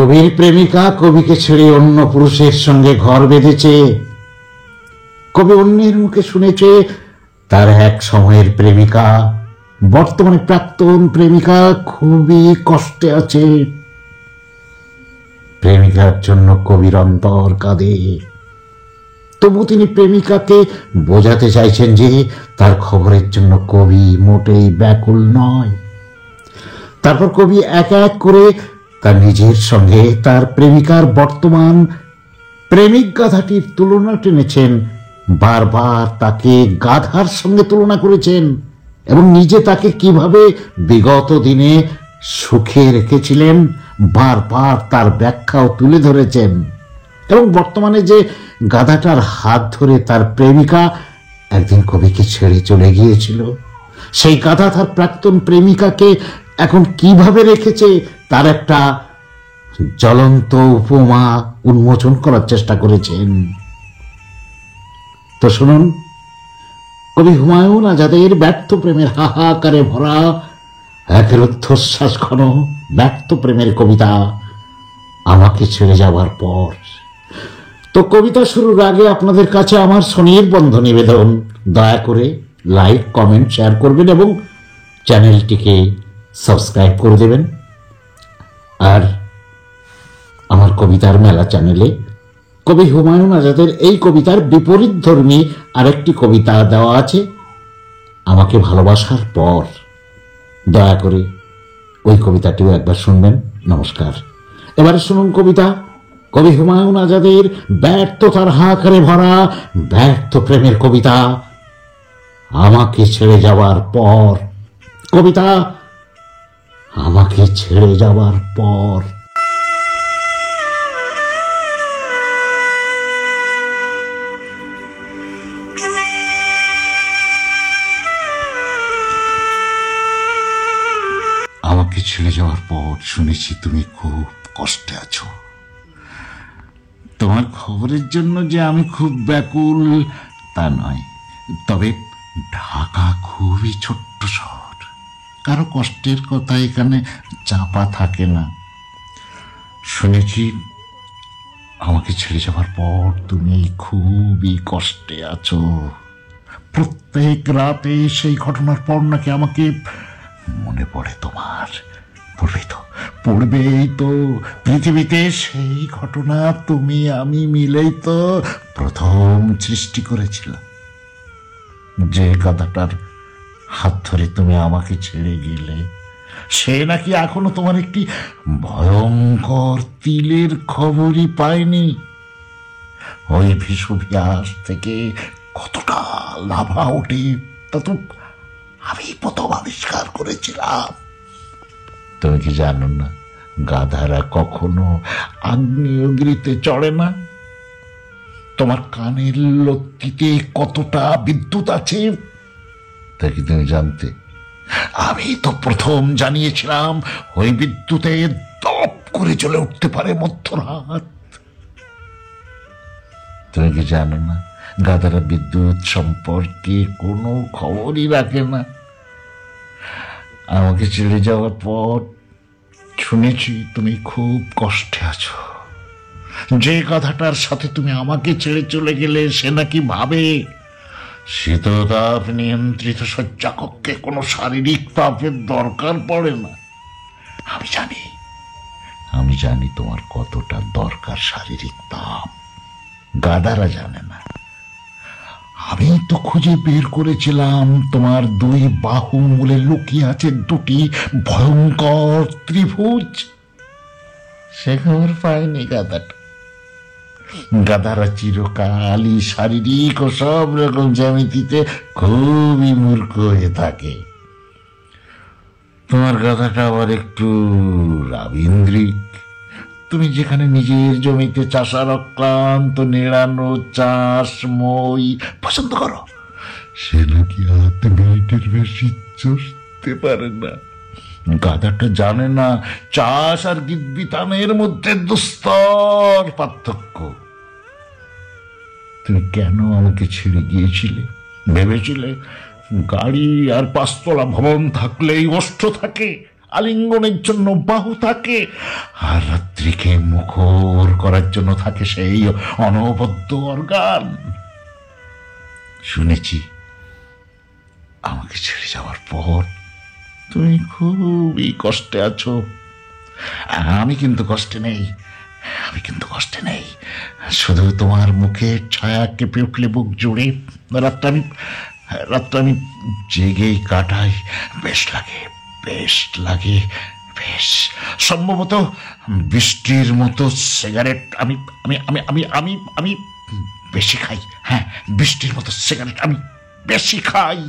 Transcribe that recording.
কবির প্রেমিকা কবিকে ছেড়ে অন্য পুরুষের সঙ্গে ঘর বেঁধেছে। কবি অন্যের মুখে শুনেছে তার এক সময়ের প্রেমিকা, বর্তমানে প্রাক্তন প্রেমিকা খুবই কষ্টে আছে। প্রেমিকার জন্য কবির অন্তর কাঁদে। তবু তিনি প্রেমিকাকে বোঝাতে চাইছেন যে তার খবরের জন্য কবি মোটেই ব্যাকুল নয়। তারপর কবি এক এক করে তার নিজের সঙ্গে তার প্রেমিকার বর্তমান প্রেমিক গাধাটির তুলনা টেনেছেন। বারবার তাকে গাধার সঙ্গে তুলনা করেছেন এবং নিজে তাকে কিভাবে বিগত দিনে সুখে রেখেছিলেন বারবার তার ব্যাখ্যাও তুলে ধরেছেন। এবং বর্তমানে যে গাধাটার হাত ধরে তার প্রেমিকা একদিন কবিকে ছেড়ে চলে গিয়েছিল, সেই গাধা তার প্রাক্তন প্রেমিকাকে এখন কিভাবে রেখেছে তার একটা জ্বলন্ত উপমা উন্মোচন করার চেষ্টা করেছেন। তো শুনুন, কবি হুমায়ুন আজাদের ব্যর্থ প্রেমের হাহাকারে ভরা এক রুদ্ধশ্বাস ঘন ব্যর্থ প্রেমের কবিতা আমাকে ছেড়ে যাওয়ার পর। তো কবিতা শুরুর আগে আপনাদের কাছে আমার স্বনির্বন্ধ নিবেদন, দয়া করে লাইক, কমেন্ট, শেয়ার করবেন এবং চ্যানেলটিকে সাবস্ক্রাইব করে দেবেন। আর আমার কবিতার মেলা চ্যানেলে কবি হুমায়ুন আজাদের এই কবিতার বিপরীত ধর্মী আরেকটি কবিতা দেওয়া আছে, আমাকে ভালোবাসার পর। দয়া করে ওই কবিতাটিও একবার শুনবেন। নমস্কার। এবারে শুনুন কবিতা, কবি হুমায়ুন আজাদের ব্যর্থতার হাহাকারে ভরা ব্যর্থ প্রেমের কবিতা আমাকে ছেড়ে যাওয়ার পর। কবিতা আমাকে ছেড়ে যাওয়ার পর। আমাকে ছেড়ে যাওয়ার পর শুনেছি তুমি খুব কষ্টে আছো। তোমার খবরের জন্য যে আমি খুব ব্যাকুল তা নয়, তবে ঢাকা খুবই ছোট্ট শহর, কারো কষ্টের কথা এখানে চাপা থাকে না। শুনেছি আমাকে ছেড়ে যাওয়ার পর তুমি খুবই কষ্টে আছো। প্রত্যেক রাতে সেই ঘটনার পর নাকি আমাকে মনে পড়ে তোমার। পড়বেই তো। পৃথিবীতে সেই ঘটনা তুমি আমি মিলেই তো প্রথম সৃষ্টি করেছিলাম। যে গাধাটার হাত ধরে তুমি আমাকে ছেড়ে গেলে, সে নাকি এখনো তোমার একটি ভয়ঙ্কর তিলের খবরই পায়নি। ওই ভিসুভিয়াস থেকে কতটা লাভা ওঠে তা তো আমি প্রথম আবিষ্কার করেছিলাম। তুমি কি জানো না, গাধারা কখনো আগ্নেয়গিরিতে চড়ে না? তোমার কানের লতিতে কতটা বিদ্যুৎ আছে তা কি তুমি জানতে? আমি তো প্রথম জানিয়েছিলাম ওই বিদ্যুতে দপ করে জ্বলে উঠতে পারে মধ্যরাত। তুমি কি জানো না, গাধারা বিদ্যুৎ সম্পর্কে কোনো খবরই রাখে না। আমাকে ছেড়ে যাওয়ার পর শুনেছি তুমি খুব কষ্টে আছো। যে গাধাটার সাথে তুমি আমাকে ছেড়ে চলে গেলে সে নাকি ভাবে শীততাপ নিয়ন্ত্রিত শয্যাকক্ষে কোনো শারীরিক তাপের দরকার পড়ে না। আমি জানি তোমার কতটা দরকার শারীরিক তাপ, গাধারা জানে না। আমি তো খুঁজে বের করেছিলাম তোমার দুই বাহু মূলে লুকিয়ে আছে দুটি ভয়ঙ্কর ত্রিভুজ। সে খবর পায়নি গাধারা চিরকালই শারীরিক ও সব রকম জ্যামিতিতে খুবই মূর্খ হয়ে থাকে। তোমার গাধাটা আবার একটু রাবীন্দ্রিক। তুমি যেখানে নিজের জমিতে চাষার অক্লান্ত নেড়ানো চাষ মই পছন্দ করো, সে নাকি 8 মিনিটের বেশি চষতে পারে না। গাধাটা জানে না চাষ আর গিদ্বিতানের মধ্যে দুস্তর পার্থক্য। তুমি কেন আমাকে ছেড়ে গিয়েছিলে? ভেবেছিলে গাড়ি আর 5 তলা ভবন থাকলেই অষ্ট থাকে, আলিঙ্গনের জন্য বাহু থাকে, আর রাত্রিকে মুখর করার জন্য থাকে সেই অনবদ্য অর্গান। শুনেছি আমাকে ছেড়ে যাওয়ার পর তুমি খুবই কষ্টে আছো। আমি কিন্তু কষ্টে নেই, আমি কিন্তু কষ্টে নেই। শুধু তোমার মুখের ছায়া কেঁপে উঠলে বুক জুড়ে রাতটা আমি জেগেই কাটাই। বেশ লাগে, বেশ লাগে, বেশ। সম্ভবত বৃষ্টির মতো সিগারেট আমি আমি আমি আমি আমি আমি বেশি খাই। হ্যাঁ, বৃষ্টির মতো সিগারেট আমি বেশি খাই।